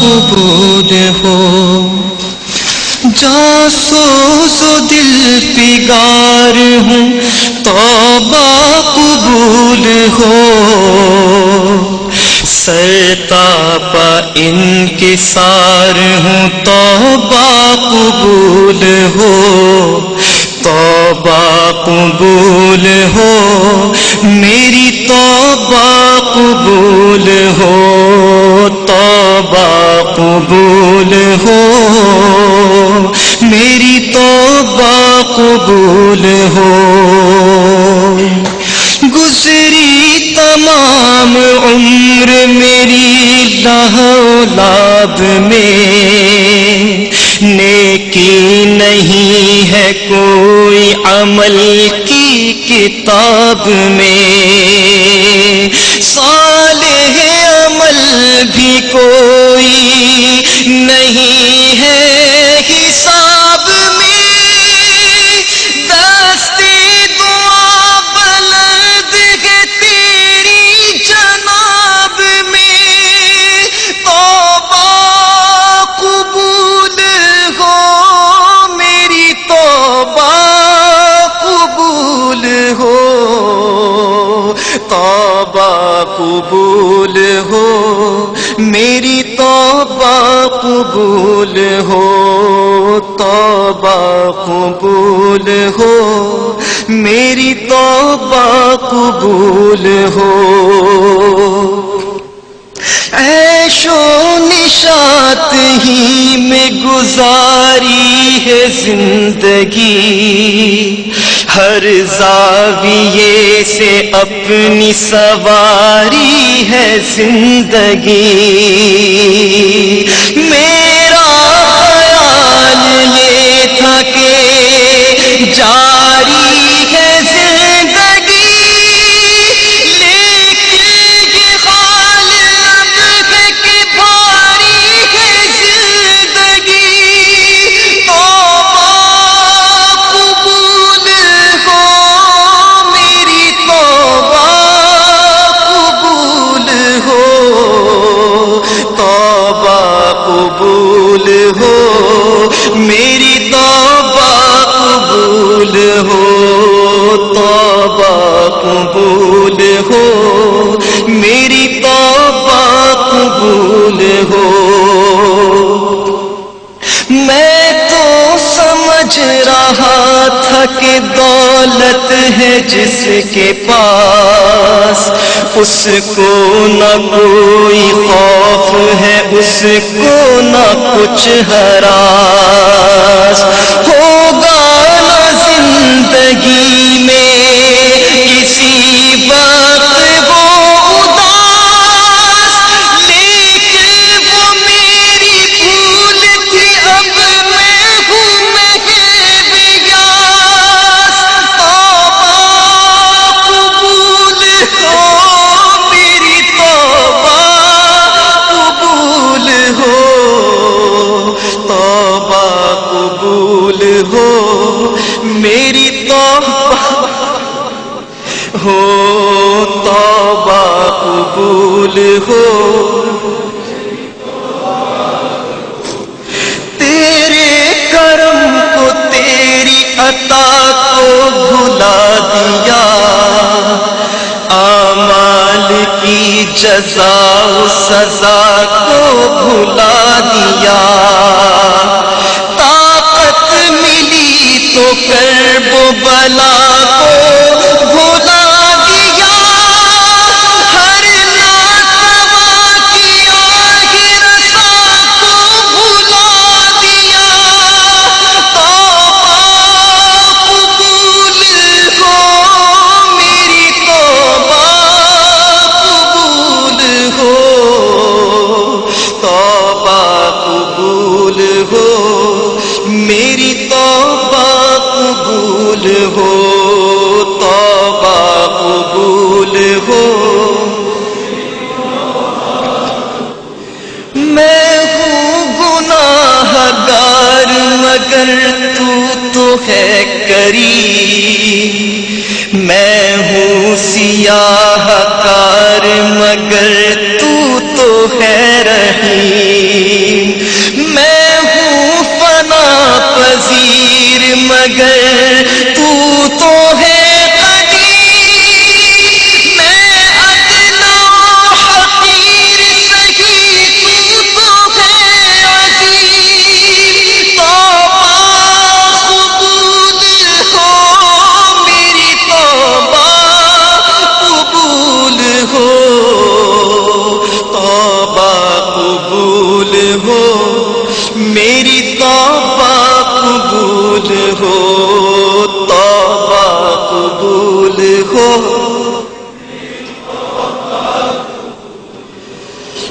قبول ہو، جاسوس و دل پگار ہوں توبہ قبول ہو، سرتاپا انکسار ہوں توبہ قبول ہو، توبہ قبول ہو، میری توبہ قبول ہو، توبہ قبول ہو، میری توبہ قبول ہو، گزری تمام عمر میری لہو لعب میں، نیکی نہیں ہے کوئی عمل کی کتاب میں، صالح عمل بھی کوئی نہیں ہے حساب میں، دستی دعا بلند ہے تیری جناب میں، توبہ قبول ہو، میری توبہ قبول ہو، توبہ قبول ہو، میری توبہ قبول ہو، توبہ قبول ہو، میری توبہ قبول ہو، عیش و نشاط ہی میں گزاری ہے زندگی، ہر زاویے سے اپنی سواری ہے زندگی، میرا خیال یہ تھا کہ جاری ہے زندگی، لیکن یہ حال اب ہے کہ بھاری ہے زندگی، توبہ قبول ہو، میری توبہ قبول ہو، توبہ قبول ہو، میری توبہ قبول ہو، توبہ قبول ہو، میری توبہ قبول ہو، میں تو سمجھ رہا تھا کہ دولت ہے جس کے پاس، اس کو نہ کوئی خوف ہے، اس کو نہ کچھ ہراس، ہوگا نہ زندگی میں کسی وقت وہ اداس، لیکن وہ میری بھول تھی، اب میں ہوں محب یاس، توبہ قبول ہو، میری توبہ قبول ہو، توبہ قبول ہو، میری توبہ ہو، توبہ قبول ہو، تیرے کرم کو تیری عطا کو بھلا دیا، اعمال کی جزا و سزا کو بھلا دیا، طاقت ملی تو کرب و بلا کو بھلا دیا، ہر ناتوا کی آہ رسا کو بھلا دیا، توبہ قبول ہو، میری توبہ قبول ہو، توبہ قبول ہو، میری توبہ قبول ہو، توبہ قبول ہو، میں ہوں گناہ گار مگر تو ہے کریم، میں ہوں سیاہ کار مگر تو ہے رحیم، مگر تو تو ہے میری توبہ قبول ہو، توبہ قبول ہو،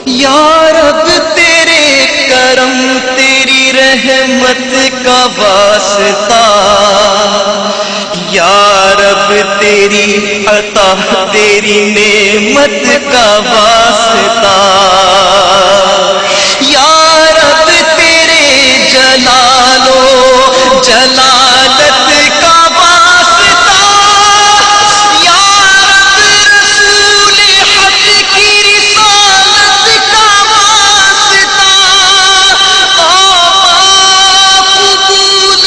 یا رب تیرے کرم تیری رحمت کا واسطہ، یا رب تیری عطا تیری نعمت کا واسطہ، یا رب تیرے جلال و جلالت کا واسطہ، یا رب رسول حق کی رسالت کا واسطہ، توبہ قبول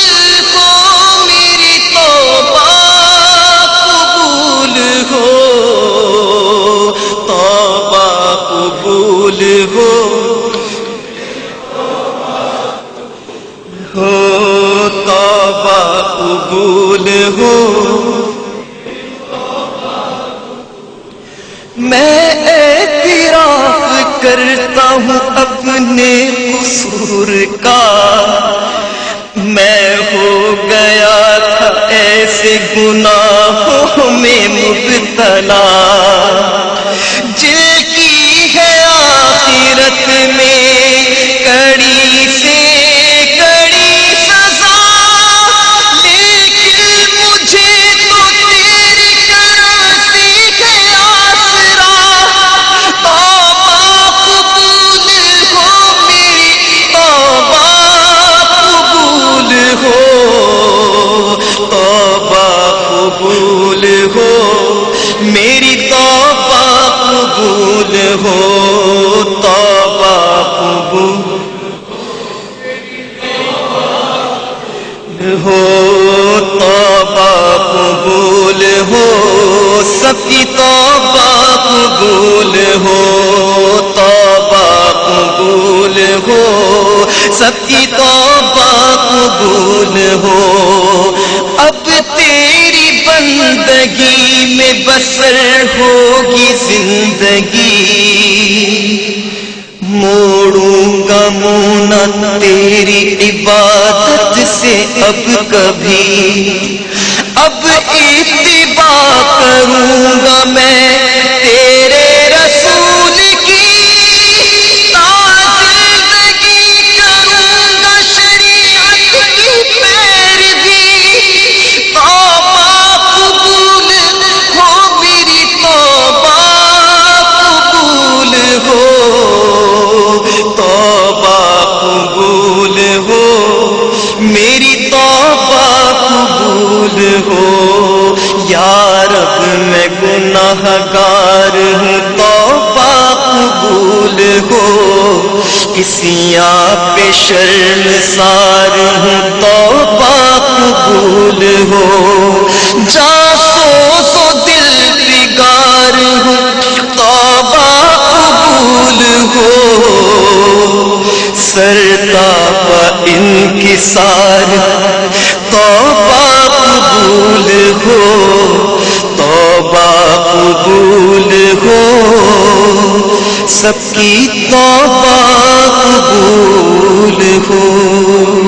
ہو میری توبہ قبول ہو، توبہ قبول ہو، توبہ قبول ہو۔ میں اعتراف کرتا ہوں اپنے قصور کا، میں ہو گیا تھا ایسے گناہوں میں مبتلا، جن کی ہے آخرت میں کڑی سے قبول ہو، میری توبہ قبول ہو، توبہ قبول ہو، توبہ قبول ہو، سب کی توبہ قبول ہو، توبہ قبول ہو، سب کی توبہ قبول ہو، اب تیری بندگی میں بسر ہوگی زندگی، موڑوں گا منہ نہ تیری عبادت سے اب کبھی، اب اتباع کروں گا میں تیرے رسول کی، زندگی کروں گا شریعت کی پیروی، توبہ قبول ہو میری توبہ قبول ہو، توبہ قبول ہو، میری توبہ قبول ہو، یا رب میں گناہ گار ہوں، توبہ قبول ہو، کسی آپ پہ شرمسار ہوں، توبہ قبول ہو، جاسوس و دل بگار ہوں، توبہ قبول ہو، سرتاپا انکسار، توبہ قبول ہو، توبہ قبول ہو، سب کی توبہ قبول ہو۔